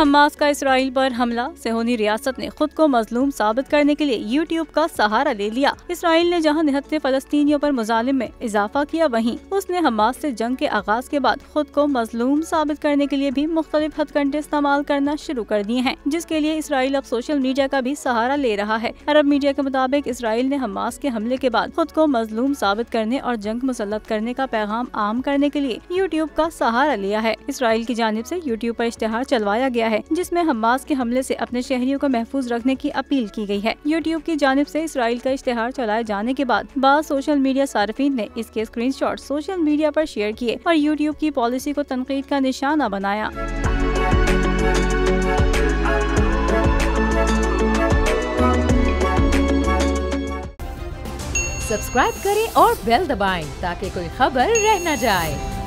Hamas का Israel पर हमला। सेहोनी रियासत ने खुद को मजलूम साबित करने के लिए यूट्यूब का सहारा ले लिया। इसराइल ने जहां 79 फलस्तीनियों पर मुजालिम में इजाफा किया, वहीं उसने हमास से जंग के आगाज के बाद खुद को मजलूम साबित करने के लिए भी मुख्तलिफ हथकंडे इस्तेमाल करना शुरू कर दिए हैं, जिसके लिए इसराइल अब सोशल मीडिया का भी सहारा ले रहा है। अरब मीडिया के मुताबिक इसराइल ने हमास के हमले के बाद खुद को मजलूम साबित करने और जंग मुसल्लत करने का पैगाम आम करने के लिए यूट्यूब का सहारा लिया है। इसराइल की जानिब से यूट्यूब पर इश्तिहार चलवाया गया है, जिसमें हमास के हमले से अपने शहरियों को महफूज रखने की अपील की गई है। यूट्यूब की जानिब से इसराइल का इश्तिहार चलाए जाने के बाद बाज़ सोशल मीडिया सार्फिन ने इसके स्क्रीनशॉट सोशल मीडिया पर शेयर किए और यूट्यूब की पॉलिसी को तनकीद का निशाना बनाया। सब्सक्राइब करें और बेल दबाएं ताकि कोई खबर रह न जाए।